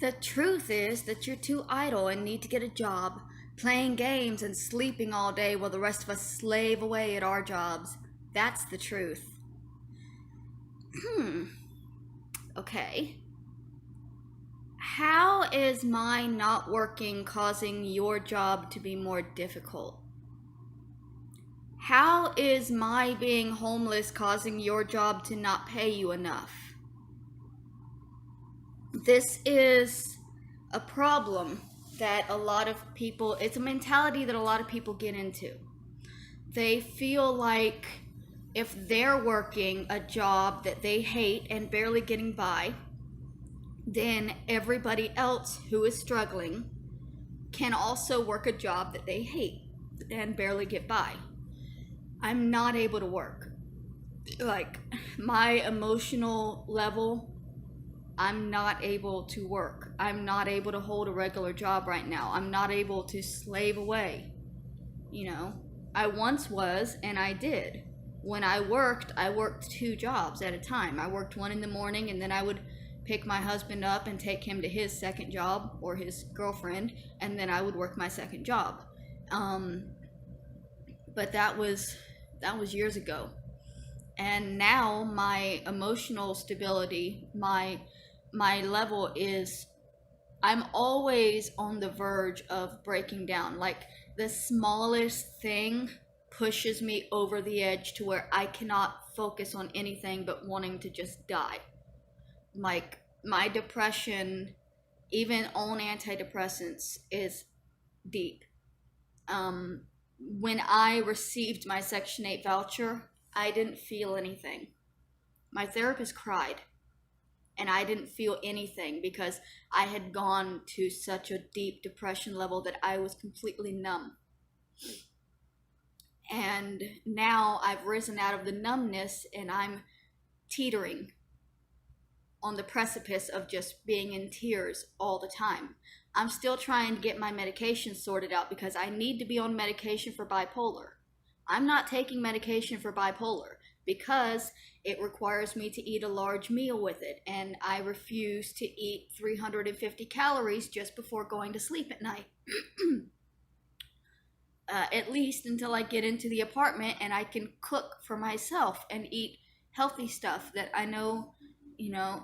The truth is that you're too idle and need to get a job, playing games and sleeping all day while the rest of us slave away at our jobs. That's the truth. Okay. How is my not working causing your job to be more difficult? How is my being homeless causing your job to not pay you enough? This is a problem that a lot of people, it's a mentality that a lot of people get into. They feel like if they're working a job that they hate and barely getting by, then everybody else who is struggling can also work a job that they hate and barely get by. I'm not able to work. Like, my emotional level, I'm not able to work. I'm not able to hold a regular job right now. I'm not able to slave away. I once was, and I did. When I worked 2 jobs at a time. I worked one in the morning, and then I would pick my husband up and take him to his second job, or his girlfriend, and then I would work my second job. But that was years ago. And now my emotional stability, my level is, I'm always on the verge of breaking down. Like, the smallest thing pushes me over the edge to where I cannot focus on anything but wanting to just die. Like, my depression, even on antidepressants, is deep. When I received my Section 8 voucher, I didn't feel anything. My therapist cried, and I didn't feel anything because I had gone to such a deep depression level that I was completely numb. And now I've risen out of the numbness, and I'm teetering on the precipice of just being in tears all the time. I'm still trying to get my medication sorted out because I need to be on medication for bipolar. I'm not taking medication for bipolar because it requires me to eat a large meal with it, and I refuse to eat 350 calories just before going to sleep at night. At least until I get into the apartment and I can cook for myself and eat healthy stuff that I know,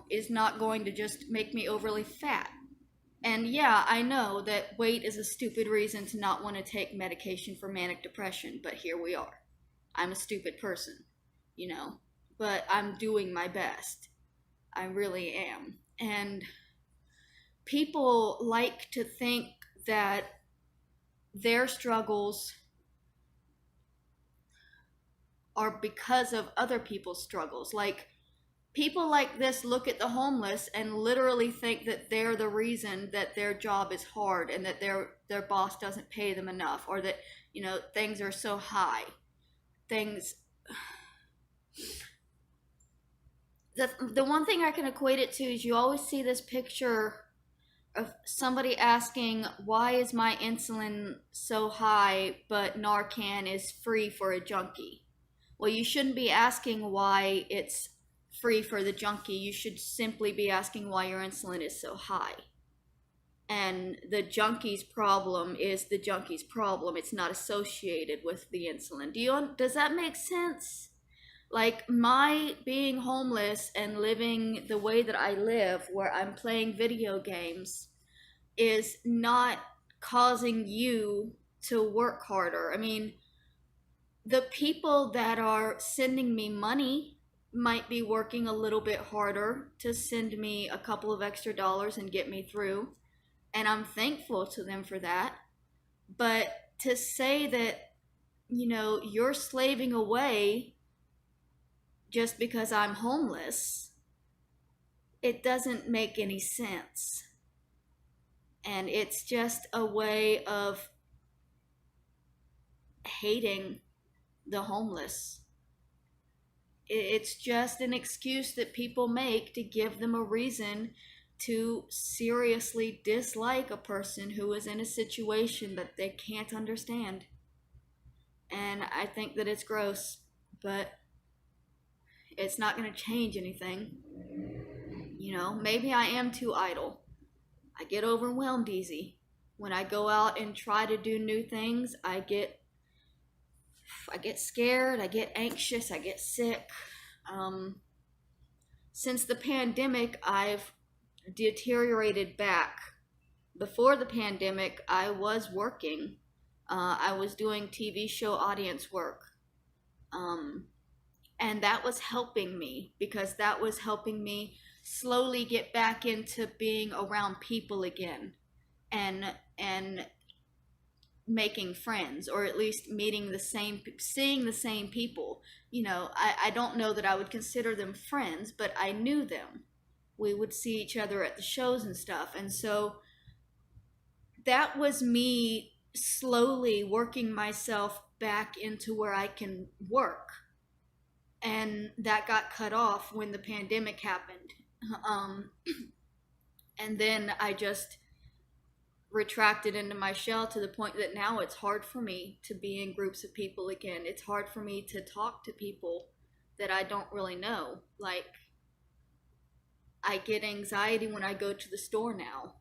is not going to just make me overly fat. And yeah, I know that weight is a stupid reason to not want to take medication for manic depression, but here we are. I'm a stupid person, but I'm doing my best. I really am. And people like to think that their struggles are because of other people's struggles. Like, people like this look at the homeless and literally think that they're the reason that their job is hard and that their boss doesn't pay them enough, or that, things are so high. The one thing I can equate it to is you always see this picture of somebody asking, why is my insulin so high but Narcan is free for a junkie? Well, you shouldn't be asking why it's free for the junkie. You should simply be asking why your insulin is so high. And the junkie's problem is the junkie's problem. It's not associated with the insulin. Does that make sense? Like, my being homeless and living the way that I live, where I'm playing video games, is not causing you to work harder. I mean, the people that are sending me money might be working a little bit harder to send me a couple of extra dollars and get me through, and I'm thankful to them for that. But to say that, you're slaving away just because I'm homeless, it doesn't make any sense. And it's just a way of hating the homeless. It's just an excuse that people make to give them a reason to seriously dislike a person who is in a situation that they can't understand. And I think that it's gross, but it's not going to change anything. Maybe I am too idle. I get overwhelmed easy. When I go out and try to do new things, I get scared, I get anxious, I get sick. Um, since the pandemic, I've deteriorated back. Before the pandemic, I was working. I was doing TV show audience work. Um, and that was helping me because that was helping me slowly get back into being around people again and making friends, or at least seeing the same people. I don't know that I would consider them friends, but I knew them. We would see each other at the shows and stuff, and so that was me slowly working myself back into where I can work. And that got cut off when the pandemic happened. um, and then I just retracted into my shell to the point that now it's hard for me to be in groups of people again. It's hard for me to talk to people that I don't really know. Like, I get anxiety when I go to the store now.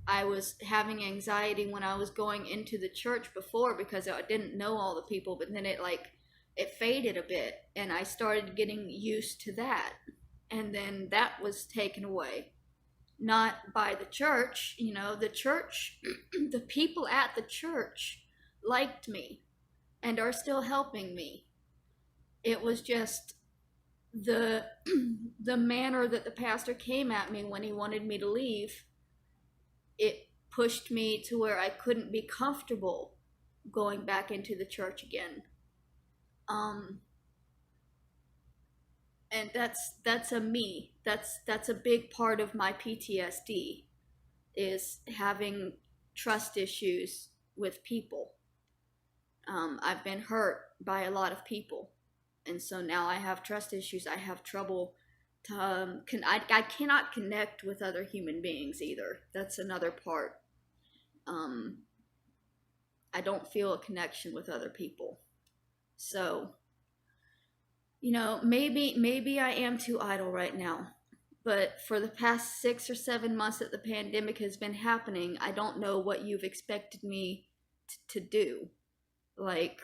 I was having anxiety when I was going into the church before because I didn't know all the people, but then it faded a bit and I started getting used to that. And then that was taken away. Not by the church, the church, the people at the church liked me and are still helping me. It was just the the manner that the pastor came at me when he wanted me to leave. It pushed me to where I couldn't be comfortable going back into the church again. Um, and that's a me. That's a big part of my PTSD, is having trust issues with people. I've been hurt by a lot of people, and so now I have trust issues. I have trouble to I cannot connect with other human beings either. That's another part. Um, I don't feel a connection with other people. So, maybe I am too idle right now. But for the past 6 or 7 months that the pandemic has been happening, I don't know what you've expected me to do. Like,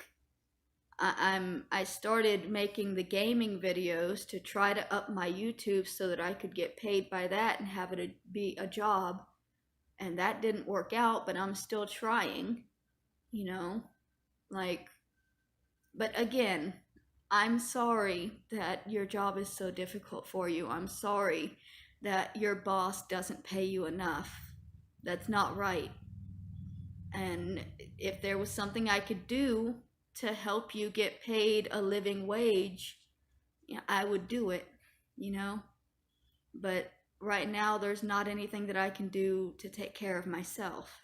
I started making the gaming videos to try to up my YouTube so that I could get paid by that and have it be a job. And that didn't work out, but I'm still trying, you know? Like, but again, I'm sorry that your job is so difficult for you. I'm sorry that your boss doesn't pay you enough. That's not right. And if there was something I could do to help you get paid a living wage, I would do it, you know? But right now, there's not anything that I can do to take care of myself.